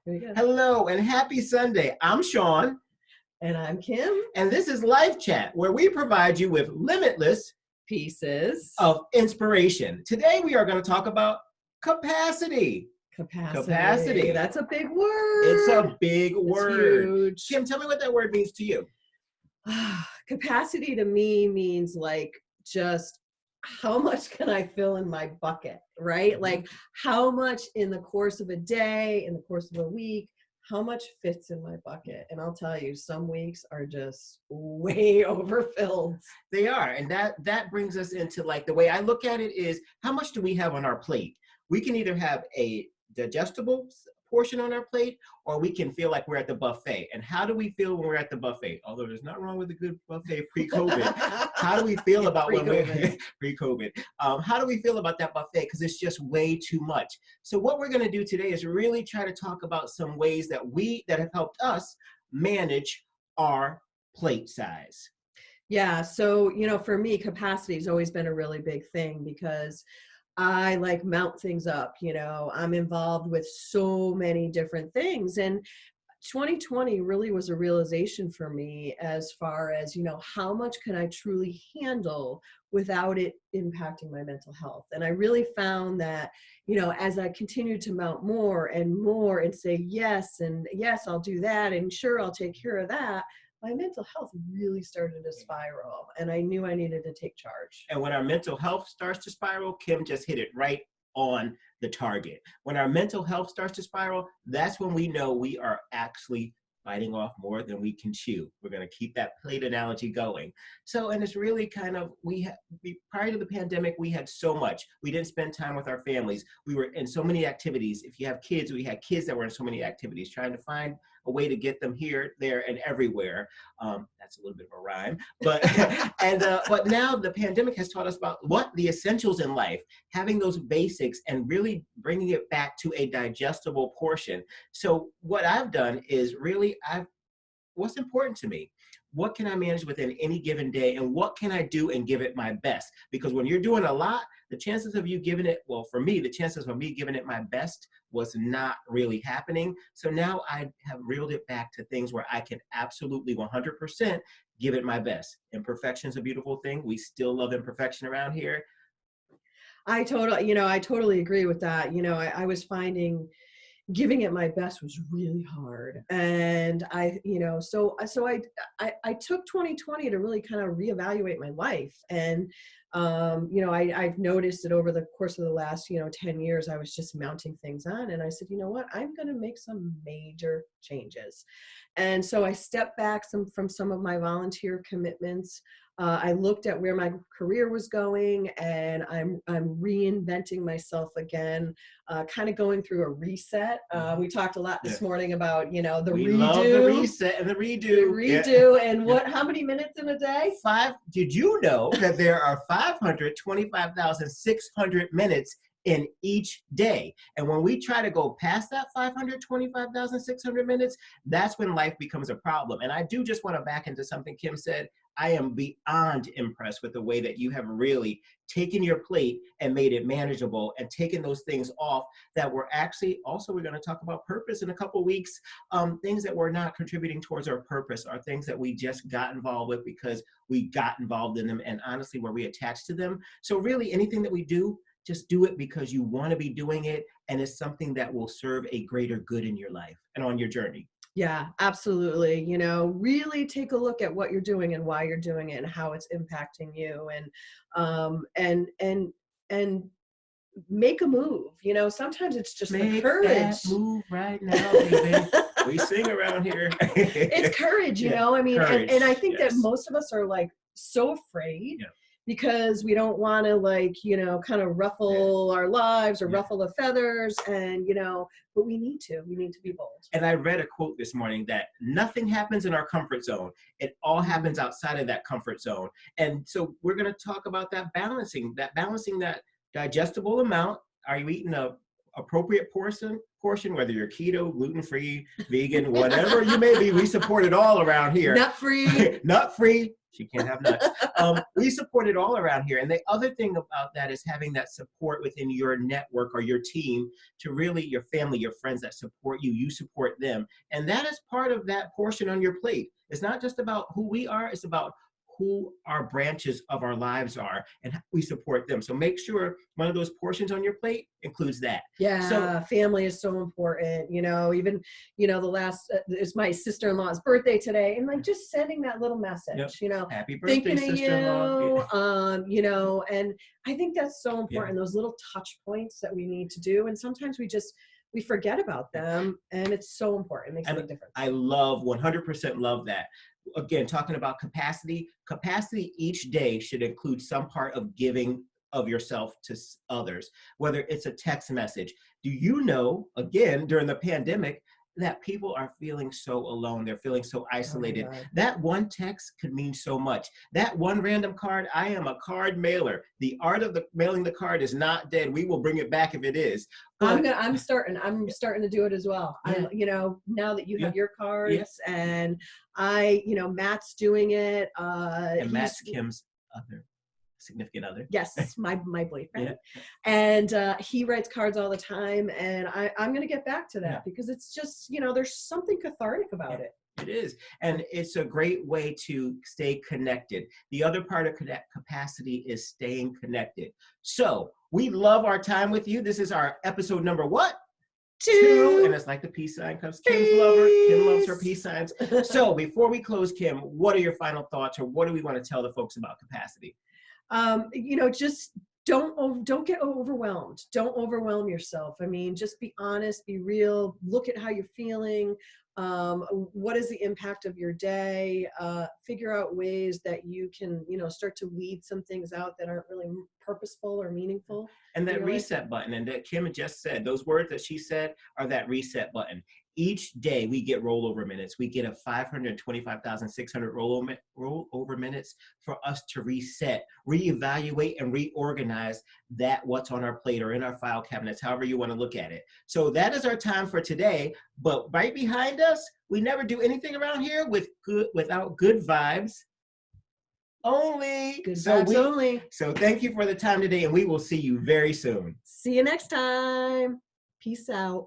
Very good. Hello and happy Sunday. I'm Sean. And I'm Kim. And this is Life Chat, where we provide you with limitless Pieces of inspiration. Today we are going to talk about capacity. Capacity. That's a big word. It's a big word. Huge. Kim, tell me what that word means to you. Capacity to me means like just how much can I fill in my bucket, right? Like how much in the course of a day, in the course of a week, how much fits in my bucket. And I'll tell you, some weeks are just way overfilled. They are. And that brings us into, like, the way I look at it is, how much do we have on our plate? We can either have a digestible portion on our plate, or we can feel like we're at the buffet. And how do we feel when we're at the buffet? Although there's nothing wrong with a good buffet pre-COVID. How do we feel about when we're pre-COVID? How do we feel about that buffet? Because it's just way too much. So what we're going to do today is really try to talk about some ways that have helped us manage our plate size. Yeah. So, for me, capacity has always been a really big thing because I like mount things up, I'm involved with so many different things. And 2020 really was a realization for me as far as, how much can I truly handle without it impacting my mental health. And I really found that, as I continued to mount more and say, yes, and yes, I'll do that. And sure, I'll take care of that. My mental health really started to spiral, and I knew I needed to take charge. And when our mental health starts to spiral, Kim just hit it right on the target. When our mental health starts to spiral, that's when we know we are actually biting off more than we can chew. We're going to keep that plate analogy going. So, and it's really kind of, prior to the pandemic, we had so much. We didn't spend time with our families. We were in so many activities. If you have kids, we had kids that were in so many activities, trying to find a way to get them here, there, and everywhere. That's a little bit of a rhyme, but but now the pandemic has taught us about the essentials in life, having those basics and really bringing it back to a digestible portion. So what I've done is really, what's important to me? What can I manage within any given day, and what can I do and give it my best? Because when you're doing a lot, the chances of you giving it, well, for me, the chances of me giving it my best was not really happening. So now I have reeled it back to things where I can absolutely 100% give it my best. Imperfection is a beautiful thing. We still love imperfection around here. I totally agree with that. I was finding giving it my best was really hard. And I took 2020 to really kind of reevaluate my life. And, I've noticed that over the course of the last, 10 years, I was just mounting things on. And I said, you know what, I'm going to make some major changes. And so I stepped back from some of my volunteer commitments. I looked at where my career was going, and I'm reinventing myself again, kind of going through a reset. We talked a lot this morning about, the redo. We love the reset and the redo. And how many minutes in a day? 5. Did you know that there are 525,600 minutes in each day? And when we try to go past that 525,600 minutes, that's when life becomes a problem. And I do just want to back into something Kim said. I am beyond impressed with the way that you have really taken your plate and made it manageable, and taken those things off that were actually, also we're going to talk about purpose in a couple of weeks. Things that were not contributing towards our purpose are things that we just got involved with because we got involved in them, and honestly were we attached to them. So really anything that we do, just do it because you want to be doing it, and it's something that will serve a greater good in your life and on your journey. Yeah, absolutely. Really take a look at what you're doing and why you're doing it and how it's impacting you, and make a move. Sometimes it's just the courage. That move right now, baby. We sing around here. It's courage, courage, and I think that most of us are like so afraid. Yeah. Because we don't want to kind of ruffle our lives or ruffle the feathers, and, but we need to be bold. And I read a quote this morning that nothing happens in our comfort zone. It all happens outside of that comfort zone. And so we're going to talk about balancing that digestible amount. Are you eating a appropriate portion portion, whether you're keto, gluten-free, vegan, whatever you may be, we support it all around here. Nut-free. Nut-free. She can't have nuts. We support it all around here. And the other thing about that is having that support within your network or your team to really, your family, your friends that support you, you support them. And that is part of that portion on your plate. It's not just about who we are, it's about who our branches of our lives are and how we support them. So make sure one of those portions on your plate includes that. Yeah, So family is so important. Even, the last, it's my sister-in-law's birthday today, and like just sending that little message, yep. Happy birthday, thinking of sister-in-law. you, and I think that's so important, those little touch points that we need to do. And sometimes we forget about them, and it's so important. It makes a big difference. I love, 100% love that. Again, talking about capacity each day should include some part of giving of yourself to others, whether it's a text message. Do you know, again, during the pandemic, that people are feeling so alone. They're feeling so isolated. Oh, that one text could mean so much. That one random card, I am a card mailer. The art of mailing the card is not dead. We will bring it back if it is. But, I'm starting to do it as well. Yeah. Now that you have your cards, and Matt's doing it. And Matt's Kim's other significant other. Yes, my boyfriend. Yeah. And he writes cards all the time, and I'm going to get back to that because it's just, there's something cathartic about it. It is. And it's a great way to stay connected. The other part of capacity is staying connected. So we love our time with you. This is our episode number what? 2. And it's like the peace sign because Kim's lover. Kim loves her peace signs. So before we close, Kim, what are your final thoughts, or what do we want to tell the folks about capacity? Just don't get overwhelmed. Don't overwhelm yourself. I mean, just be honest, be real, look at how you're feeling. What is the impact of your day? Figure out ways that you can, start to weed some things out that aren't really purposeful or meaningful. And that reset button, and that Kim just said, those words that she said are that reset button. Each day we get rollover minutes. We get a 525,600 rollover minutes for us to reset, reevaluate, and reorganize that what's on our plate or in our file cabinets, however you want to look at it. So that is our time for today. But right behind us, we never do anything around here without good vibes only. Good vibes only. So thank you for the time today, and we will see you very soon. See you next time. Peace out.